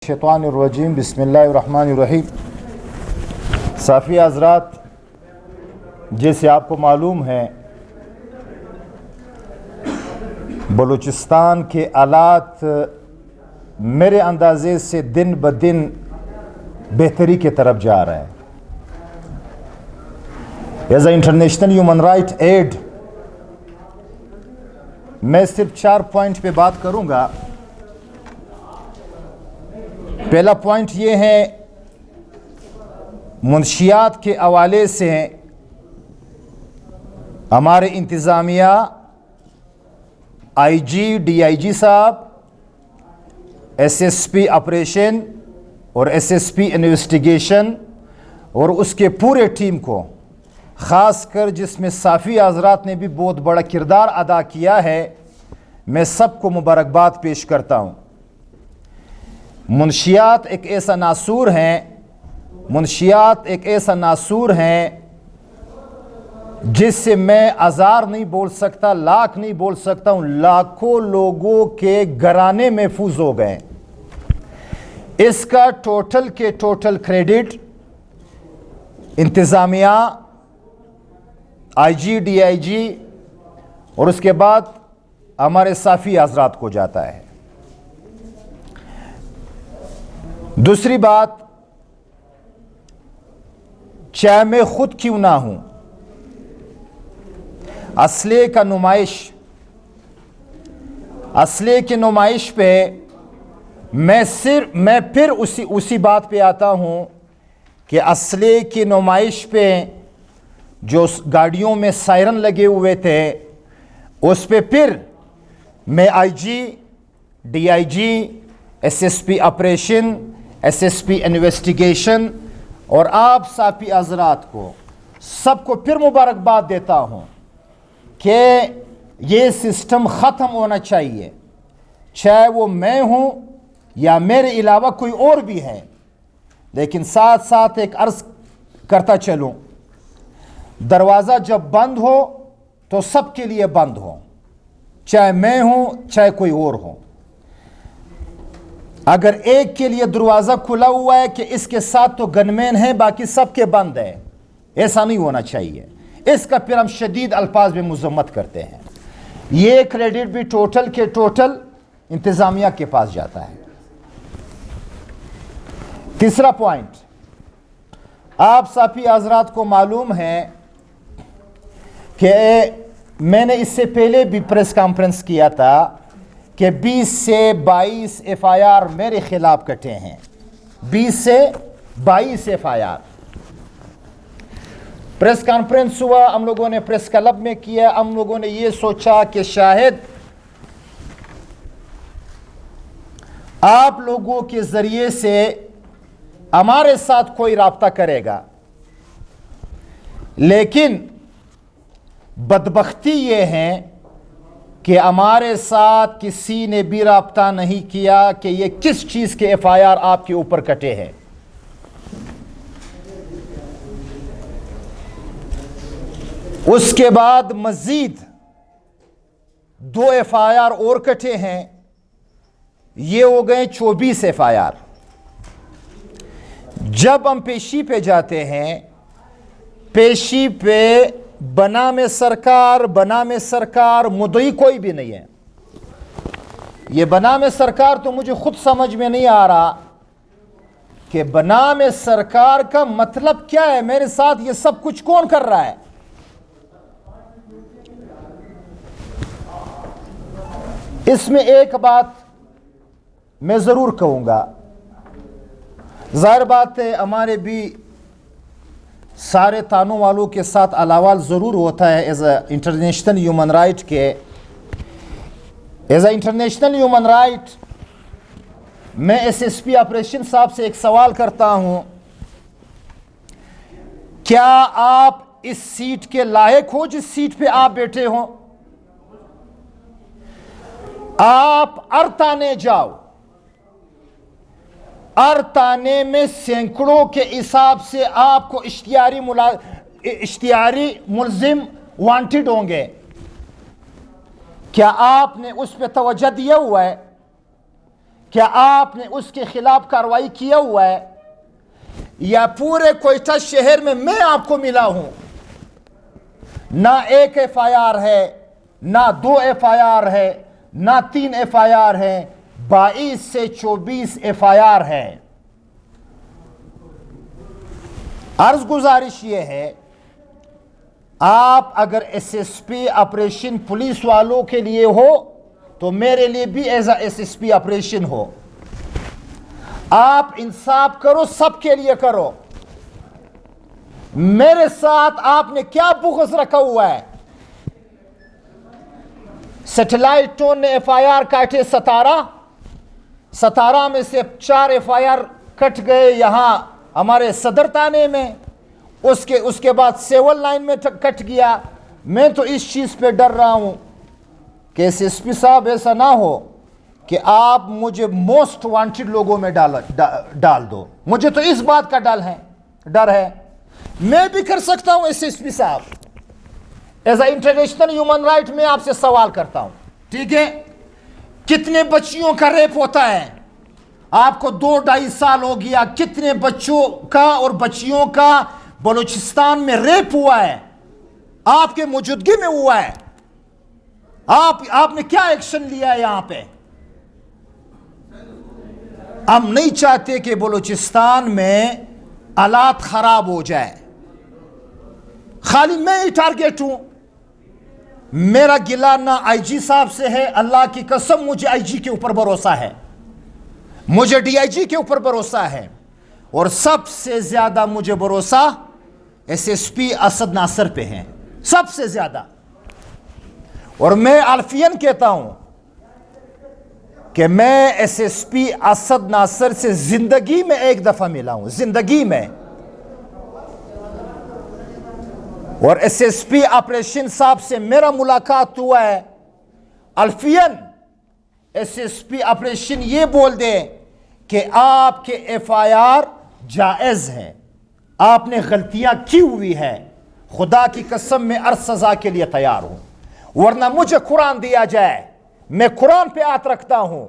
شیطان الرجیم بسم اللہ الرحمن الرحیم۔ صافی حضرات، جیسے آپ کو معلوم ہے بلوچستان کے حالات میرے اندازے سے دن بدن بہتری کی طرف جا رہا ہے۔ As a international human right aid میں صرف 4 پوائنٹ پہ بات کروں گا۔ پہلا پوائنٹ یہ ہے، منشیات کے حوالے سے ہمارے انتظامیہ، آئی جی ڈی آئی جی صاحب، ایس ایس پی آپریشن اور ایس ایس پی انویسٹیگیشن اور اس کے پورے ٹیم کو، خاص کر جس میں صافی حضرات نے بھی بہت بڑا کردار ادا کیا ہے، میں سب کو مبارکباد پیش کرتا ہوں۔ منشیات ایک ایسا ناسور ہیں جس سے میں ہزار نہیں بول سکتا، لاکھ نہیں بول سکتا ہوں، لاکھوں لوگوں کے گھرانے محفوظ ہو گئے۔ اس کا ٹوٹل کے ٹوٹل کریڈٹ انتظامیہ، آئی جی ڈی آئی جی اور اس کے بعد ہمارے صافی حضرات کو جاتا ہے۔ دوسری بات، چاہے میں خود کیوں نہ ہوں، اسلحے کی نمائش پہ میں پھر اسی بات پہ آتا ہوں کہ اسلحے کی نمائش پہ جو گاڑیوں میں سائرن لگے ہوئے تھے، اس پہ پھر میں I G D I G, S S P operation, S S P investigation اور آپ صافی حضرات کو سب کو پھر مبارکباد دیتا ہوں کہ یہ سسٹم ختم ہونا چاہیے، چاہے وہ میں ہوں یا میرے علاوہ کوئی اور بھی ہے۔ لیکن ساتھ ساتھ ایک عرض کرتا چلوں، دروازہ جب بند ہو تو سب کے لیے بند ہو، چاہے میں ہوں چاہے کوئی اور ہو۔ اگر ایک کے لیے دروازہ کھلا ہوا ہے کہ اس کے ساتھ تو گنمین ہیں، باقی سب کے بند ہے، ایسا نہیں ہونا چاہیے۔ اس کا پھر ہم شدید الفاظ میں مذمت کرتے ہیں۔ یہ کریڈٹ بھی ٹوٹل کے ٹوٹل انتظامیہ کے پاس جاتا ہے۔ تیسرا پوائنٹ، آپ صافی حضرات کو معلوم ہے کہ میں نے اس سے پہلے بھی پریس کانفرنس کیا تھا کہ 20 سے 22 ایف آئی آر میرے خلاف کٹے ہیں، 20 سے 22 F I R. Press conference ہوا، ہم لوگوں نے پریس کلب میں کیا، ہم لوگوں نے یہ سوچا کہ شاید آپ لوگوں کے ذریعے سے ہمارے ساتھ کوئی رابطہ کرے گا، لیکن بدبختی یہ ہے کہ ہمارے ساتھ کسی نے بھی رابطہ نہیں کیا کہ یہ کس چیز کے ایف آئی آر آپ کے اوپر کٹے ہیں۔ اس کے بعد مزید 2 ایف آئی آر اور کٹے ہیں، یہ ہو گئے 24 ایف آئی آر۔ جب ہم پیشی پہ جاتے ہیں، پیشی پہ بنام سرکار مدعی کوئی بھی نہیں ہے۔ یہ بنام سرکار تو مجھے خود سمجھ میں نہیں آ رہا کہ بنام سرکار کا مطلب کیا ہے، میرے ساتھ یہ سب کچھ کون کر رہا ہے؟ اس میں ایک بات میں ضرور کہوں گا، ظاہر بات ہے ہمارے بھی سارے تانوں والوں کے ساتھ الاوال ضرور ہوتا ہے۔ As a international human right میں ایس ایس پی آپریشن صاحب سے ایک سوال کرتا ہوں، کیا آپ اس سیٹ کے لائق ہو جس سیٹ پہ آپ بیٹھے ہوں؟ آپ ارتانے جاؤ، ارتانے میں سینکڑوں کے حساب سے آپ کو اشتہاری ملزم وانٹڈ ہوں گے۔ کیا آپ نے اس پہ توجہ دیا ہوا ہے کیا آپ نے اس کے خلاف کارروائی کیا ہوا ہے؟ یا پورے کوئٹہ شہر میں آپ کو ملا ہوں، نہ ایک ایف آئی آر ہے، نہ 2 ایف آئی آر ہے، نہ 3 ایف آئی آر ہے، 22 سے 24 ایف آئی آر ہے۔ عرض گزارش یہ ہے، آپ اگر S S P operation police والوں کے لیے ہو تو میرے لیے بھی as a S S P operation ہو۔ آپ انصاف کرو، سب کے لیے کرو۔ میرے ساتھ آپ نے کیا بغض رکھا ہوا ہے؟ سیٹلائٹ ٹون نے ایف آئی آر کاٹے 17 میں سے 4 ایف آئی آر کٹ گئے یہاں ہمارے صدر تانے میں، اس کے بعد سیول لائن میں کٹ گیا۔ میں تو اس چیز پہ ڈر رہا ہوں کہ ایس ایس پی صاحب ایسا نہ ہو کہ آپ مجھے موسٹ وانٹڈ لوگوں میں ڈال دو۔ مجھے تو اس بات کا ڈر ہے۔ میں بھی کر سکتا ہوں ایس ایس پی صاحب، as a international human right میں آپ سے سوال کرتا ہوں، ٹھیک ہے؟ کتنے بچیوں کا ریپ ہوتا ہے؟ آپ کو 2-2.5 سال ہو گیا، کتنے بچوں کا اور بچیوں کا بلوچستان میں ریپ ہوا ہے؟ آپ کے موجودگی میں ہوا ہے۔ آپ نے کیا ایکشن لیا ہے یہاں پہ؟ ہم نہیں چاہتے کہ بلوچستان میں حالات خراب ہو جائے، خالی میں ہی ٹارگیٹ ہوں۔ میرا گلہ نہ آئی جی صاحب سے ہے، اللہ کی قسم مجھے آئی جی کے اوپر بھروسہ ہے، مجھے ڈی آئی جی کے اوپر بھروسہ ہے، اور سب سے زیادہ مجھے بھروسہ ایس ایس پی اسد ناصر پہ ہے، سب سے زیادہ۔ اور میں الفین کہتا ہوں کہ میں ایس ایس پی اسد ناصر سے زندگی میں 1 دفعہ ملا ہوں، زندگی میں۔ اور ایس ایس پی آپریشن صاحب سے میرا ملاقات ہوا ہے۔ الفین ایس ایس پی آپریشن یہ بول دے کہ آپ کے ایف آئی آر جائز ہیں، آپ نے غلطیاں کی ہوئی ہے، خدا کی قسم میں ہر سزا کے لیے تیار ہوں، ورنہ مجھے قرآن دیا جائے، میں قرآن پہ ہاتھ رکھتا ہوں،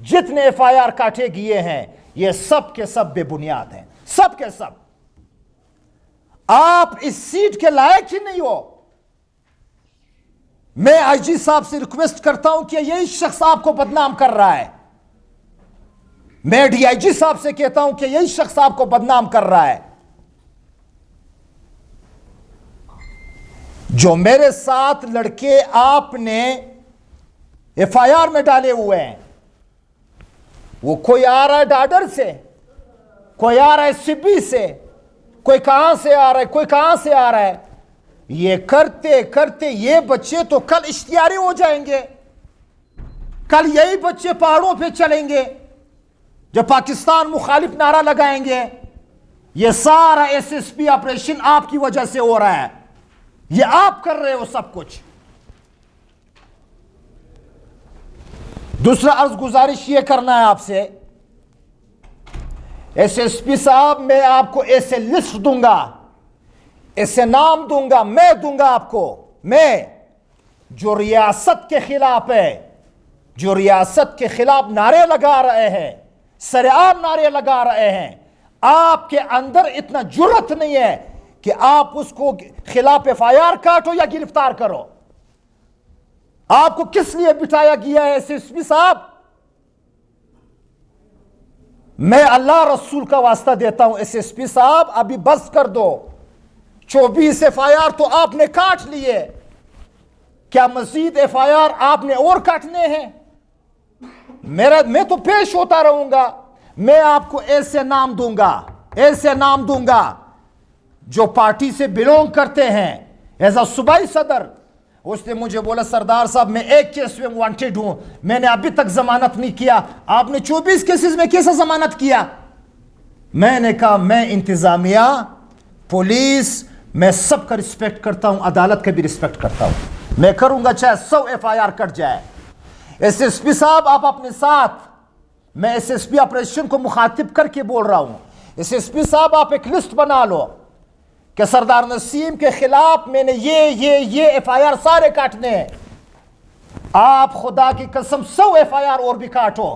جتنے ایف آئی آر کاٹے گئے ہیں یہ سب کے سب بے بنیاد ہیں، سب کے سب۔ آپ اس سیٹ کے لائق ہی نہیں ہو۔ میں آئی جی صاحب سے ریکویسٹ کرتا ہوں کہ یہی شخص آپ کو بدنام کر رہا ہے، میں ڈی آئی جی صاحب سے کہتا ہوں کہ یہی شخص آپ کو بدنام کر رہا ہے۔ جو میرے ساتھ لڑکے آپ نے ایف آئی آر میں ڈالے ہوئے ہیں، وہ کوئی آ رہا ہے ڈاڈر سے، کوئی آ رہا ہے سبی سے، کوئی کہاں سے آ رہا ہے، کوئی کہاں سے آ رہا ہے۔ یہ کرتے کرتے یہ بچے تو کل اشتہاری ہو جائیں گے، کل یہی بچے پہاڑوں پہ چلیں گے جو پاکستان مخالف نعرہ لگائیں گے۔ یہ سارا ایس ایس پی آپریشن آپ کی وجہ سے ہو رہا ہے، یہ آپ کر رہے ہو سب کچھ۔ دوسرا عرض گزارش یہ کرنا ہے آپ سے، ایس ایس پی صاحب میں آپ کو ایسے لسٹ دوں گا، ایسے نام دوں گا، میں دوں گا آپ کو، میں جو ریاست کے خلاف ہے، جو ریاست کے خلاف نعرے لگا رہے ہیں، سرعام نعرے لگا رہے ہیں، آپ کے اندر اتنا جرت نہیں ہے کہ آپ اس کو خلاف ایف آئی آر کاٹو یا گرفتار کرو۔ آپ کو کس لیے بٹھایا گیا ہے ایس ایس پی صاحب؟ میں اللہ رسول کا واسطہ دیتا ہوں ایس ایس پی صاحب ابھی بس کر دو، 24 ایف آئی آر تو آپ نے کاٹ لیے، کیا مزید ایف آئی آر آپ نے اور کاٹنے ہیں؟ میں تو پیش ہوتا رہوں گا، میں آپ کو ایسے نام دوں گا، ایسے نام دوں گا جو پارٹی سے بلونگ کرتے ہیں۔ ایز اے صوبائی صدر اس نے مجھے بولا سردار صاحب میں ایک کیس میں وانٹڈ ہوں، میں نے ابھی تک ضمانت نہیں کیا، آپ نے 24 کیسز میں کیسے ضمانت کیا؟ میں نے کہا میں انتظامیہ، پولیس، میں سب کا رسپیکٹ کرتا ہوں، عدالت کا بھی رسپیکٹ کرتا ہوں، میں کروں گا چاہے 100 ایف آئی آر کٹ جائے۔ ایس ایس پی صاحب آپ اپنے ساتھ، میں ایس ایس پی آپریشن کو مخاطب کر کے بول رہا ہوں، ایس ایس پی صاحب آپ ایک لسٹ بنا لو کہ سردار نسیم کے خلاف میں نے یہ ایف آئی آر سارے کاٹنے ہیں۔ آپ خدا کی قسم 100 ایف آئی آر اور بھی کاٹو،